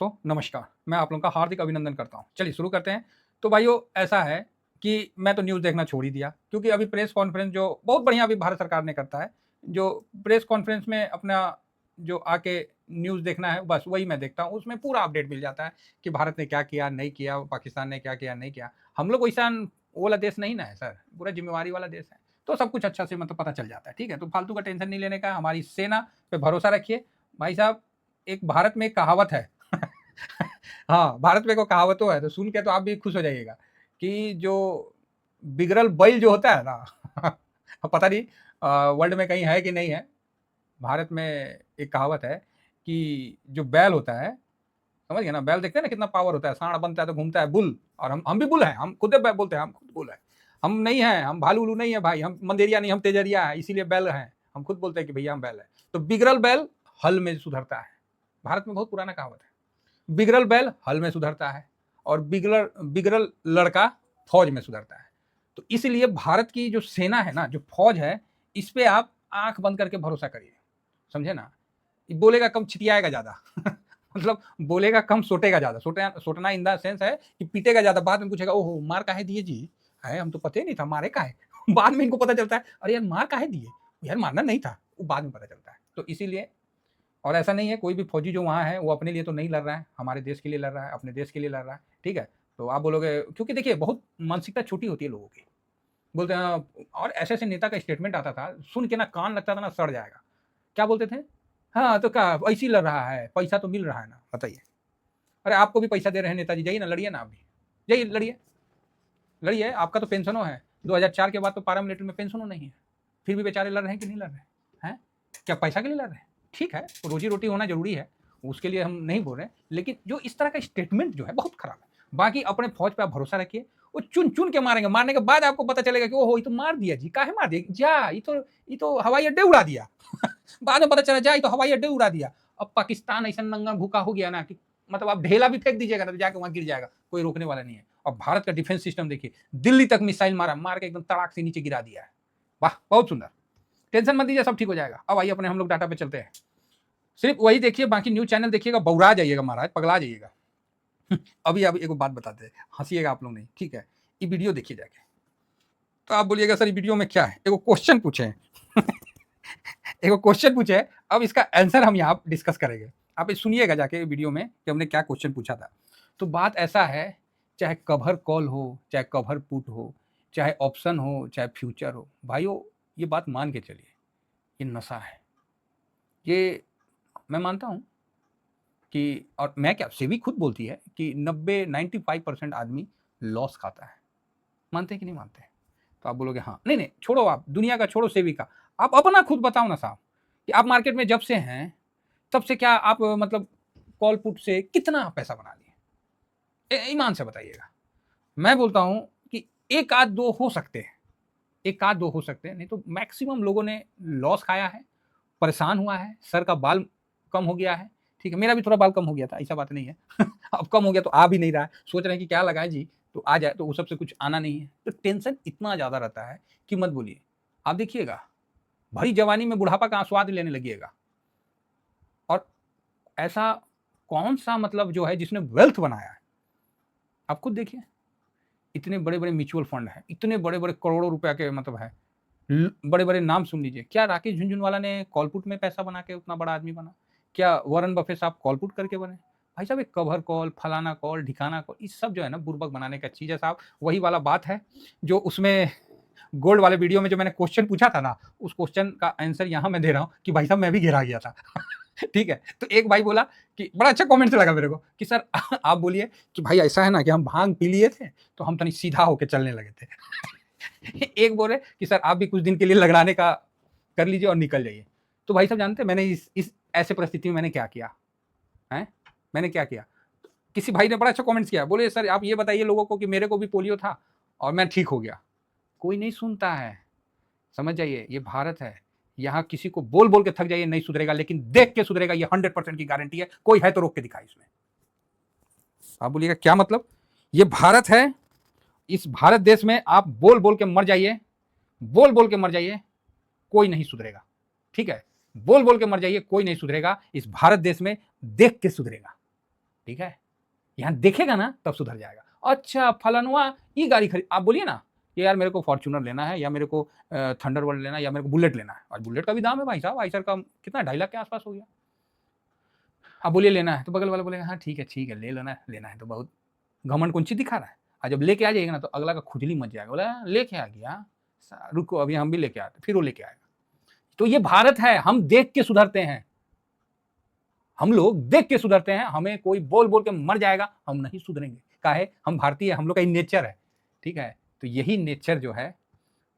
दोस्तों नमस्कार, मैं आप लोगों का हार्दिक अभिनंदन करता हूँ। चलिए शुरू करते हैं। तो भाइयों ऐसा है कि मैं तो न्यूज़ देखना छोड़ ही दिया, क्योंकि अभी प्रेस कॉन्फ्रेंस जो बहुत बढ़िया अभी भारत सरकार ने करता है, जो प्रेस कॉन्फ्रेंस में अपना जो आके न्यूज़ देखना है बस वही मैं देखता हूँ। उसमें पूरा अपडेट मिल जाता है कि भारत ने क्या किया, नहीं किया, पाकिस्तान ने क्या किया, नहीं किया। हम लोग वैसा वो वाला देश नहीं ना है सर, पूरा ज़िम्मेवारी वाला देश है। तो सब कुछ अच्छा से मतलब पता चल जाता है, ठीक है? तो फालतू का टेंशन नहीं लेने का, हमारी सेना पे भरोसा रखिए। भाई साहब, एक भारत में एक कहावत है हाँ, भारत में कोई कहावतों है तो सुन के तो आप भी खुश हो जाइएगा कि जो बिगड़ल बैल जो होता है ना पता नहीं वर्ल्ड में कहीं है कि नहीं है। भारत में एक कहावत है कि जो बैल होता है, समझ गए ना? बैल देखते हैं ना कितना पावर होता है, सांड बनता है तो घूमता है बुल, और हम भी बुल हैं, हम खुद बोलते हैं हम खुद बुल हैं। हम नहीं हैं, हम भालू उलू नहीं है भाई, हम मंदेरिया नहीं, हम तेजरिया है, इसीलिए बैल हैं। हम खुद बोलते हैं कि भैया हम बैल हैं। तो बिगड़ल बैल हल में सुधरता है। भारत में बहुत पुराना कहावत है। बिगड़ल बैल हल में सुधरता है और बिगड़ल बिगड़ल लड़का फौज में सुधरता है। तो इसलिए भारत की जो सेना है ना, जो फौज है, इस पे आप आंख बंद करके भरोसा करिए, समझे ना? बोलेगा कम छिटियाएगा ज्यादा मतलब बोलेगा कम सोटेगा ज्यादा। सोटना इन द सेंस है कि पीटेगा ज्यादा, बाद में पूछेगा ओहो मार काहे दिए जी, है हम तो पता ही नहीं था मारे काहे बाद में इनको पता चलता है अरे यार मार काहे दिए, यार मारना नहीं था, वो बाद में पता चलता है। तो इसीलिए, और ऐसा नहीं है कोई भी फौजी जो वहाँ है वो अपने लिए तो नहीं लड़ रहा है, हमारे देश के लिए लड़ रहा है, अपने देश के लिए लड़ रहा है, ठीक है? तो आप बोलोगे, क्योंकि देखिए बहुत मानसिकता छोटी होती है लोगों की, बोलते हैं। और ऐसे ऐसे नेता का स्टेटमेंट आता था, सुन के ना कान लगता था ना सड़ जाएगा। क्या बोलते थे? हाँ तो क्या ऐसे ही लड़ रहा है, पैसा तो मिल रहा है ना, बताइए। अरे आपको भी पैसा दे रहे हैं नेताजी, जाइए ना लड़िए ना, आप भी जाइए लड़िए, लड़िए। आपका तो पेंशनों है, 2004 के बाद तो पारा मिलिट्री में पेंशनों नहीं है, फिर भी बेचारे लड़ रहे हैं कि नहीं लड़ रहे हैं? क्या पैसा के लिए लड़ रहे हैं? ठीक है, रोजी रोटी होना जरूरी है, उसके लिए हम नहीं बोल रहे, लेकिन जो इस तरह का स्टेटमेंट जो है बहुत खराब है। बाकी अपने फौज पे आप भरोसा रखिए, वो चुन चुन के मारेंगे, मारने के बाद आपको पता चलेगा कि ओहो ये तो मार दिया जी, काहे मार दिया जा, ये तो हवाई अड्डे उड़ा दिया बाद में पता चला जा ये तो हवाई अड्डे उड़ा दिया। अब पाकिस्तान ऐसा नंगा भूखा हो गया ना कि मतलब आप ढेला भी फेंक दीजिएगा तो जाके वहां गिर जाएगा, कोई रोकने वाला नहीं है। और भारत का डिफेंस सिस्टम देखिए, दिल्ली तक मिसाइल मारा, मार के एकदम तड़ाक से नीचे गिरा दिया है। वाह बहुत सुंदर, टेंशन मत दीजिए, सब ठीक हो जाएगा। अब आइए अपने हम लोग डाटा पे चलते हैं। सिर्फ वही देखिए, बाकी न्यूज चैनल देखिएगा, बौरा जाइएगा महाराज, पगला जाइएगा अभी एक बात बताते हैं, हंसीएगा आप लोग नहीं, ठीक है? ये वीडियो देखिए जाके, तो आप बोलिएगा सर ये वीडियो में क्या है। एगो क्वेश्चन पूछे एगो क्वेश्चन पूछे, अब इसका आंसर हम यहाँ डिस्कस करेंगे। आप सुनिएगा जाके वीडियो में कि हमने क्या क्वेश्चन पूछा था। तो बात ऐसा है, चाहे कवर कॉल हो, चाहे कवर पुट हो, चाहे ऑप्शन हो, चाहे फ्यूचर हो, भाइयों ये बात मान के चलिए, ये नशा है। ये मैं मानता हूँ कि, और मैं क्या, सेबी खुद बोलती है कि 95% आदमी लॉस खाता है। मानते हैं कि नहीं मानते हैं? तो आप बोलोगे हाँ, नहीं नहीं छोड़ो, आप दुनिया का छोड़ो, सेबी का, आप अपना खुद बताओ ना साहब, कि आप मार्केट में जब से हैं तब से क्या आप मतलब कॉल पुट से कितना पैसा बना लिए, ईमान से बताइएगा। मैं बोलता हूं कि एक आध दो हो सकते हैं, एक आध दो हो सकते हैं, नहीं तो मैक्सिमम लोगों ने लॉस खाया है, परेशान हुआ है, सर का बाल कम हो गया है। ठीक है, मेरा भी थोड़ा बाल कम हो गया था, ऐसा बात नहीं है अब कम हो गया तो आ भी नहीं रहा है, सोच रहे हैं कि क्या लगाए जी तो आ जाए, तो वो सबसे कुछ आना नहीं है। तो टेंशन इतना ज्यादा रहता है कि मत बोलिए। आप देखिएगा भरी जवानी में बुढ़ापा का स्वाद लेने लगिएगा। और ऐसा कौन सा मतलब जो है जिसने वेल्थ बनाया है, आप खुद देखिए। इतने बड़े बड़े म्यूचुअल फंड है, इतने बड़े बड़े करोड़ों रुपया के मतलब है, बड़े बड़े नाम सुन लीजिए। क्या राकेश झुनझुनवाला ने कॉलपुट में पैसा बना के उतना बड़ा आदमी बना? क्या वॉरेन बफे साहब कॉलपुट करके बने? भाई साहब एक कवर कॉल, फलाना कॉल, ढिकाना कॉल, इस सब जो है ना बुर्बक बनाने का चीज है साहब। वही वाला बात है जो उसमें गोल्ड वाले वीडियो में जो मैंने क्वेश्चन पूछा था ना, उस क्वेश्चन का आंसर यहाँ मैं दे रहा हूँ कि भाई साहब मैं भी घेरा गया था ठीक है, तो एक भाई बोला कि बड़ा अच्छा कमेंट से लगा मेरे को कि सर आप बोलिए कि भाई ऐसा है ना कि हम भांग पी लिए थे तो हम तनी सीधा होके चलने लगे थे एक बोले कि सर आप भी कुछ दिन के लिए लगड़ाने का कर लीजिए और निकल जाइए। तो भाई साहब जानते हैं मैंने इस ऐसे परिस्थिति में मैंने क्या किया है? मैंने क्या किया? किसी भाई ने बड़ा अच्छा कमेंट किया, बोले सर आप ये बताइए लोगों को कि मेरे को भी पोलियो था और मैं ठीक हो गया। कोई नहीं सुनता है, समझ जाइए, ये भारत है, यहाँ किसी को बोल बोल के थक जाइए नहीं सुधरेगा, लेकिन देख के सुधरेगा, ये 100% की गारंटी है। कोई है तो रोक के दिखाए इसमें। आप बोलिएगा क्या मतलब? ये भारत है, इस भारत देश में आप बोल बोल के मर जाइए, बोल बोल के मर जाइए, कोई नहीं सुधरेगा। ठीक है, बोल बोल के मर जाइए, कोई नहीं सुधरेगा। इस भारत देश में देख के सुधरेगा। ठीक है, यहाँ देखेगा ना तब सुधर जाएगा। अच्छा फलानुआ ये गाड़ी खरीद, आप बोलिए ना कि यार मेरे को फॉर्च्यूनर लेना है, या मेरे को थंडरबर्ड लेना है, या मेरे को बुलेट लेना है, और बुलेट का भी दाम है भाई साहब, आइसर का कितना 2.5 लाख के आसपास हो गया। आप बोलिए लेना है, तो बगल वाला बोलेगा हाँ ठीक है ले लेना है, तो बहुत घमंड कुंची दिखा रहा है। और जब लेके आ जाएगा ना तो अगला का खुजली मच जाएगा, बोला लेके आ गया, रुको अभी हम भी लेके आते, फिर वो लेके आएगा। तो ये भारत है, हम देख के सुधरते हैं, हम लोग देख के सुधरते हैं। हमें कोई बोल बोल के मर जाएगा, हम नहीं सुधरेंगे। काहे, हम भारतीय, हम लोग का नेचर है, ठीक है। तो यही नेचर जो है,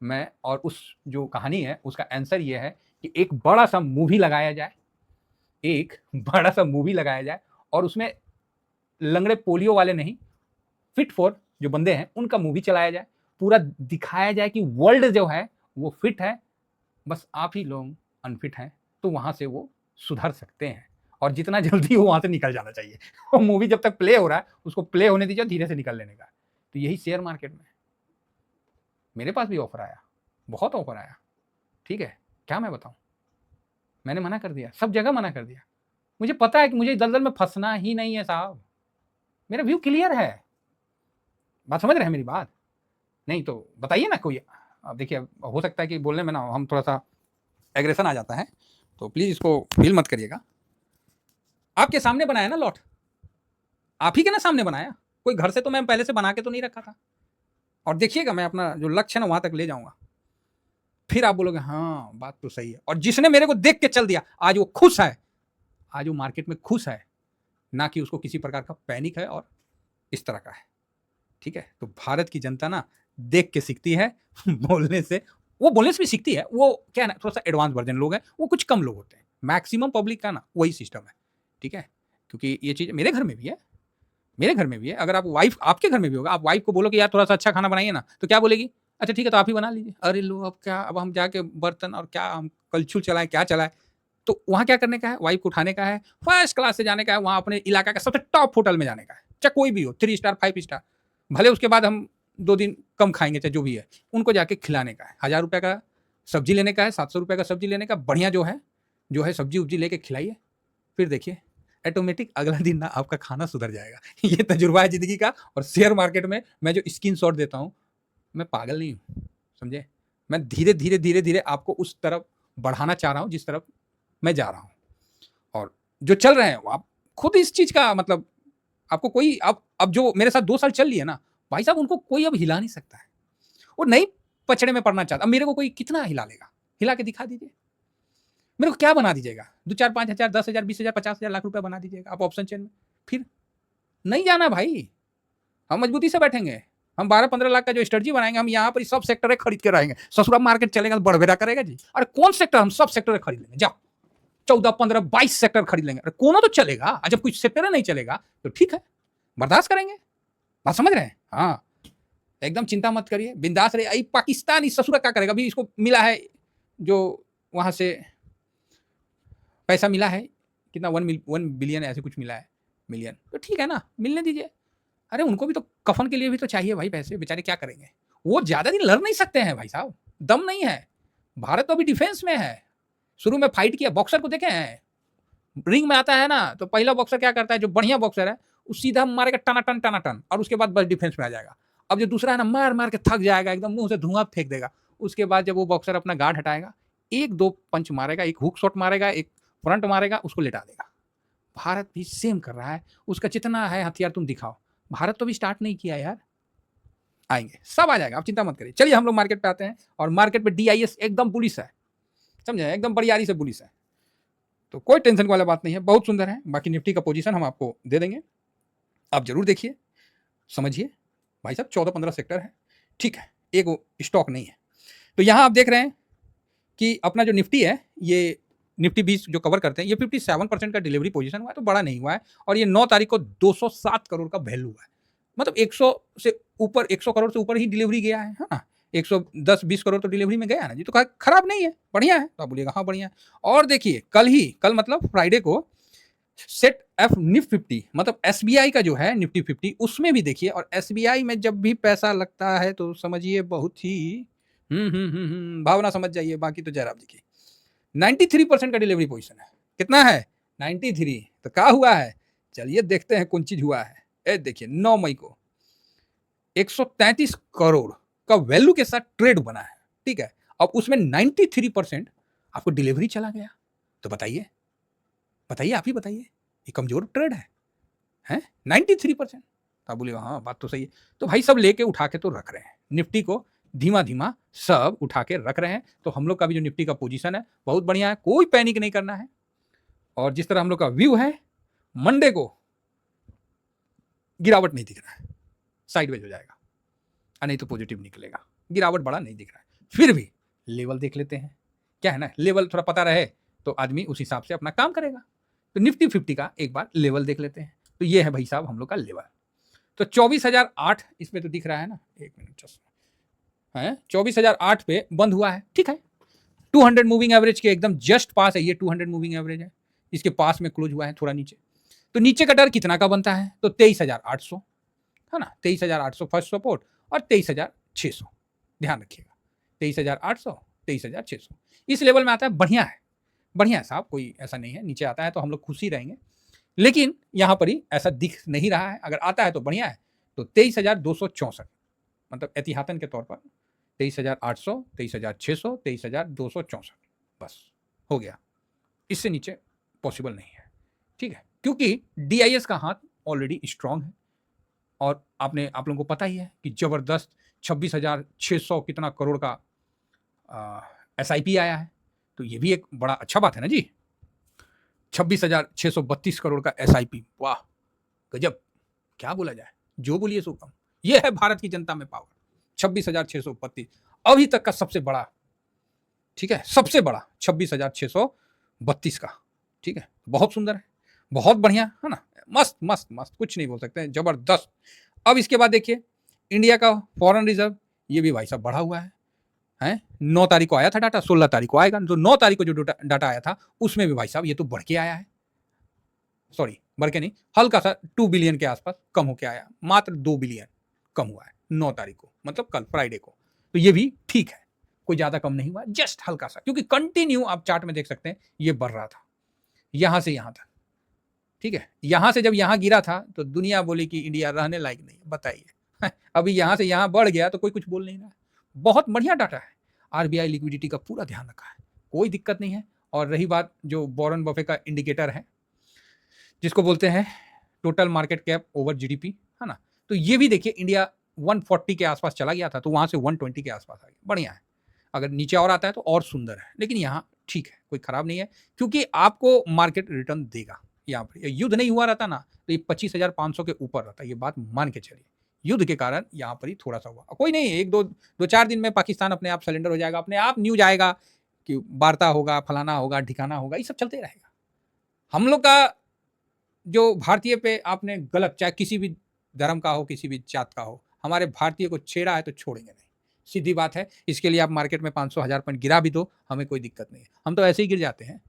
मैं और उस जो कहानी है उसका आंसर ये है कि एक बड़ा सा मूवी लगाया जाए, एक बड़ा सा मूवी लगाया जाए, और उसमें लंगड़े पोलियो वाले नहीं, फिट फॉर जो बंदे हैं उनका मूवी चलाया जाए, पूरा दिखाया जाए कि वर्ल्ड जो है वो फिट है, बस आप ही लोग अनफिट हैं, तो वहां से वो सुधर सकते हैं, और जितना जल्दी हो वहां से निकल जाना चाहिए। वो मूवी जब तक प्ले हो रहा है उसको प्ले होने दीजिए, धीरे से निकल लेने का। तो यही शेयर मार्केट में मेरे पास भी ऑफर आया, बहुत ऑफर आया, ठीक है, क्या मैं बताऊं, मैंने मना कर दिया, सब जगह मना कर दिया। मुझे पता है कि मुझे दलदल में फंसना ही नहीं है साहब, मेरा व्यू क्लियर है, बात समझ रहे हैं मेरी बात? नहीं तो बताइए ना कोई। अब देखिए, हो सकता है कि बोलने में ना हम थोड़ा सा एग्रेशन आ जाता है, तो प्लीज इसको फील मत करिएगा। आपके सामने बनाया ना लॉट, आप ही के ना सामने बनाया, कोई घर से तो मैं पहले से बना के तो नहीं रखा था। और देखिएगा मैं अपना जो लक्ष्य है ना वहां तक ले जाऊंगा, फिर आप बोलोगे हाँ बात तो सही है। और जिसने मेरे को देख के चल दिया आज वो खुश है, आज वो मार्केट में खुश है, ना कि उसको किसी प्रकार का पैनिक है और इस तरह का है, ठीक है। तो भारत की जनता ना देख के सीखती है बोलने से, वो बोलने से भी सीखती है, वो क्या है ना थोड़ा सा एडवांस वर्जन लोग हैं, वो कुछ कम लोग होते हैं, मैक्सिमम पब्लिक का ना वही सिस्टम है, ठीक है। क्योंकि ये चीज़ मेरे घर में भी है, मेरे घर में भी है। अगर आप वाइफ, आपके घर में भी होगा, आप वाइफ को बोलो कि यार थोड़ा सा अच्छा खाना बनाइए ना, तो क्या बोलेगी, अच्छा ठीक है तो आप ही बना लीजिए। अरे लो अब क्या, अब हम जाके बर्तन और क्या हम कलछुल चलाएं, क्या चलाएं। तो वहाँ क्या करने का है, वाइफ को उठाने का है, फर्स्ट क्लास से जाने का है, वहाँ अपने इलाका का सबसे टॉप होटल में जाने का है, चाहे कोई भी हो, 3 स्टार 5 स्टार, भले उसके बाद हम 2 दिन कम खाएंगे चाहे जो भी है, उनको जाके खिलाने का है। 1000 रुपये का सब्जी लेने का है, 700 रुपये का सब्जी लेने का, बढ़िया जो है सब्जी उब्जी लेके खिलाइए, फिर देखिए ऑटोमेटिक अगला दिन ना आपका खाना सुधर जाएगा। ये तजुर्बा है जिंदगी का। और शेयर मार्केट में मैं जो स्क्रीनशॉट देता हूँ, मैं पागल नहीं हूँ, समझे। मैं धीरे धीरे धीरे धीरे आपको उस तरफ बढ़ाना चाह रहा हूँ जिस तरफ मैं जा रहा हूँ। और जो चल रहे हैं आप खुद इस चीज का मतलब, आपको कोई अब जो मेरे साथ 2 साल चल रही है ना भाई साहब, उनको कोई अब हिला नहीं सकता है। वो नहीं पचड़े में पड़ना चाहता, अब मेरे को कोई कितना हिला लेगा, हिला के दिखा दीजिए, मेरे को क्या बना दीजिएगा, 2 4 5 हजार 10 हजार 20 हजार 50 हजार लाख रुपया बना दीजिएगा आप ऑप्शन चेन में, फिर नहीं जाना भाई। हम मजबूती से बैठेंगे, हम 12-15 लाख का जो स्ट्रेटजी बनाएंगे, हम यहाँ पर सब सेक्टर खरीद के रहेंगे। ससुरा मार्केट चलेगा तो बड़बेरा करेगा जी, अरे कौन सेक्टर, हम सब सेक्टर खरीद लेंगे, जाओ 14 15 22 सेक्टर खरीद लेंगे, अरे कोनो तो चलेगा। जब कुछ सेक्टर नहीं चलेगा तो ठीक है, बर्दाश्त करेंगे, बात समझ रहे हैं? हाँ एकदम चिंता मत करिए, बिंदास रहिए। पाकिस्तान इस ससुरा क्या करेगा, अभी इसको मिला है जो वहां से पैसा मिला है, कितना 1 बिलियन ऐसे कुछ मिला है, मिलियन, तो ठीक है ना, मिलने दीजिए। अरे उनको भी तो कफन के लिए भी तो चाहिए भाई पैसे, बेचारे क्या करेंगे, वो ज्यादा दिन लड़ नहीं सकते हैं भाई साहब, दम नहीं है। भारत तो अभी डिफेंस में है, शुरू में फाइट किया, बॉक्सर को देखे हैं, रिंग में आता है ना तो पहला बॉक्सर क्या करता है, जो बढ़िया बॉक्सर है वो सीधा मारेगा टना टन, और उसके बाद बस डिफेंस में आ जाएगा। अब जो दूसरा है ना, मार मार के थक जाएगा, एकदम मुंह से धुआं फेंक देगा। उसके बाद जब वो बॉक्सर अपना गार्ड हटाएगा, 1-2 पंच मारेगा, एक हुक शॉट मारेगा, एक फ्रंट मारेगा, उसको लेटा देगा। भारत भी सेम कर रहा है, उसका जितना है हथियार तुम दिखाओ। भारत तो भी स्टार्ट नहीं किया यार, आएंगे, सब आ जाएगा, आप चिंता मत करिए। चलिए हम लोग मार्केट पे आते हैं, और मार्केट पे DIS एकदम बुलिश है, समझे, एकदम बड़ियारी से बुलिश है, तो कोई टेंशन वाला बात नहीं है, बहुत सुंदर है। बाकी निफ्टी का पोजीशन हम आपको दे देंगे, आप जरूर देखिए समझिए। भाई साहब 14-15 सेक्टर है, ठीक है, एक स्टॉक नहीं है। तो यहाँ आप देख रहे हैं कि अपना जो निफ्टी है, ये निफ्टी 20 जो कवर करते हैं, ये 57% का डिलीवरी पोजीशन हुआ है, तो बड़ा नहीं हुआ है। और ये 9 तारीख को 207 करोड़ का वैल्यू है, मतलब 100 से ऊपर, 100 करोड़ से ऊपर ही डिलीवरी गया है ना, 110-20 करोड़ तो डिलीवरी में गया ना जी, तो खराब नहीं है, बढ़िया है। तो आप बोलिएगा हाँ बढ़िया है। और देखिए कल मतलब फ्राइडे को सेट एफ निफ्टी 50, मतलब SBI का जो है निफ्टी 50, उसमें भी देखिए। और SBI में जब भी पैसा लगता है तो समझिए बहुत ही भावना समझ जाइए, बाकी तो जयराम जी की 93% का डिलीवरी पोजीशन है। कितना है? 93। तो क्या हुआ है, चलिए देखते हैं कौन चीज हुआ है। ए देखिए 9 मई को 133 करोड़ का वैल्यू के साथ ट्रेड बना है, ठीक है। अब उसमें 93% आपको डिलीवरी चला गया, तो बताइए बताइए, आप ही बताइए, ये कमजोर ट्रेड है 93%। आप बोले हाँ बात तो सही है। तो भाई सब लेके उठा के तो रख रहे हैं, निफ्टी को धीमा धीमा सब उठा के रख रहे हैं। तो हम लोग का भी जो निफ्टी का पोजीशन है बहुत बढ़िया है, कोई पैनिक नहीं करना है। और जिस तरह हम लोग का व्यू है, मंडे को गिरावट नहीं दिख रहा है, साइडवेज हो जाएगा, नहीं तो पॉजिटिव निकलेगा। गिरावट बड़ा नहीं दिख रहा है, फिर भी लेवल देख लेते हैं। क्या है ना, लेवल थोड़ा पता रहे तो आदमी उस हिसाब से अपना काम करेगा। तो निफ्टी 50 का एक बार लेवल देख लेते हैं। तो ये है भाई साहब हम लोग का लेवल। तो 24,008 इसमें तो दिख रहा है ना, एक मिनट है, 24,008 पे बंद हुआ है, ठीक है। 200 मूविंग एवरेज के एकदम जस्ट पास है, ये 200 मूविंग एवरेज है, इसके पास में क्लोज हुआ है थोड़ा नीचे। तो नीचे का डर कितना का बनता है, तो 23,800 है ना, 23,800 फर्स्ट सपोर्ट और 23,600, ध्यान रखिएगा 23,800 23,600 इस लेवल में आता है। बढ़िया है, बढ़िया है साहब, कोई ऐसा नहीं है। नीचे आता है तो हम लोग खुशी रहेंगे, लेकिन यहां पर ही ऐसा दिख नहीं रहा है। अगर आता है तो बढ़िया है। तो 23,264 मतलब एहतियातन के तौर पर 23,800 23,600 23,264 बस हो गया, इससे नीचे पॉसिबल नहीं है, ठीक है। क्योंकि DIS का हाथ ऑलरेडी स्ट्रांग है और आप लोगों को पता ही है कि जबरदस्त 26,600 कितना करोड़ का SIP आया है। तो ये भी एक बड़ा अच्छा बात है ना जी, 26,632 करोड़ का SIP, वाह गजब, क्या बोला जाए, जो बोलिए सो कम। ये है भारत की जनता में पावर, 26,632 अभी तक का सबसे बड़ा, ठीक है, सबसे बड़ा 26,632 का, ठीक है। बहुत सुंदर है, बहुत बढ़िया है ना, मस्त मस्त मस्त, कुछ नहीं बोल सकते हैं, जबरदस्त। अब इसके बाद देखिए इंडिया का फॉरेन रिजर्व, ये भी भाई साहब बढ़ा हुआ है 9 तारीख को आया था डाटा, 16 तारीख को आएगा। तो 9 तारीख को जो डाटा आया था उसमें भी भाई साहब ये तो बढ़ के आया है, सॉरी बढ़ के नहीं, हल्का सा 2 बिलियन के आसपास कम होके आया, मात्र 2 बिलियन कम हुआ है 9 तारीख को, मतलब कल फ्राइडे को। तो ये भी ठीक है, कोई ज्यादा कम नहीं हुआ, जस्ट हल्का सा, क्योंकि कंटिन्यू आप चार्ट में देख सकते हैं ये बढ़ रहा था यहां से यहां तक, ठीक है। यहां से जब यहां गिरा था तो दुनिया बोली कि इंडिया रहने लायक नहीं, बताइए अभी यहां से यहां बढ़ गया तो कोई कुछ बोल नहीं रहा है। बहुत बढ़िया डाटा है, RBI लिक्विडिटी का पूरा ध्यान रखा है, कोई दिक्कत नहीं है। और रही बात जो वॉरेन बफे का इंडिकेटर है, जिसको बोलते हैं total market cap over GDP, है ना, तो ये भी देखिए इंडिया 140 के आसपास चला गया था, तो वहां से 120 के आसपास आ गया, बढ़िया है। अगर नीचे और आता है तो और सुंदर है, लेकिन यहाँ ठीक है, कोई खराब नहीं है, क्योंकि आपको मार्केट रिटर्न देगा। यहाँ पर युद्ध नहीं हुआ रहता ना तो ये 25,500 के ऊपर रहता, ये बात मान के चलिए। युद्ध के कारण यहाँ पर ही थोड़ा सा हुआ, कोई नहीं, एक दो चार दिन में पाकिस्तान अपने आप सरेंडर हो जाएगा, अपने आप न्यूज आएगा कि वार्ता होगा, फलाना होगा, ठिकाना होगा, ये सब चलते रहेगा। हम लोग का जो भारतीय पे आपने गलत, चाहे किसी भी धर्म का हो, किसी भी जात का हो, हमारे भारतीय को छेड़ा है तो छोड़ेंगे नहीं, सीधी बात है। इसके लिए आप मार्केट में 500,000 पॉइंट गिरा भी दो, हमें कोई दिक्कत नहीं है, हम तो ऐसे ही गिर जाते हैं।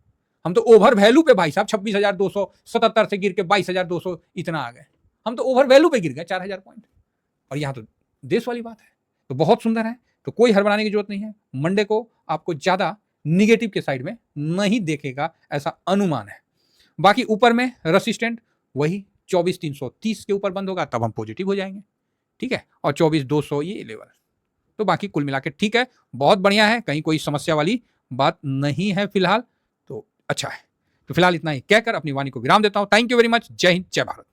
हम तो ओवर वैल्यू पे भाई साहब 26,277 से गिर के 22,200 इतना आ गए, हम तो ओवर वैल्यू पे गिर गए 4,000 पॉइंट। और यहाँ तो देश वाली बात है, तो बहुत सुंदर है, तो कोई हड़बड़ाने की जरूरत नहीं है। मंडे को आपको ज्यादा निगेटिव के साइड में नहीं देखेगा, ऐसा अनुमान है। बाकी ऊपर में रेसिस्टेंट वही 24,330 के ऊपर बंद होगा, तब हम पॉजिटिव हो जाएंगे, ठीक है, और 24,200 ये लेवल। तो बाकी कुल मिला के ठीक है, बहुत बढ़िया है, कहीं कोई समस्या वाली बात नहीं है फिलहाल, तो अच्छा है। तो फिलहाल इतना ही कहकर अपनी वाणी को विराम देता हूं। थैंक यू वेरी मच, जय हिंद, जय भारत।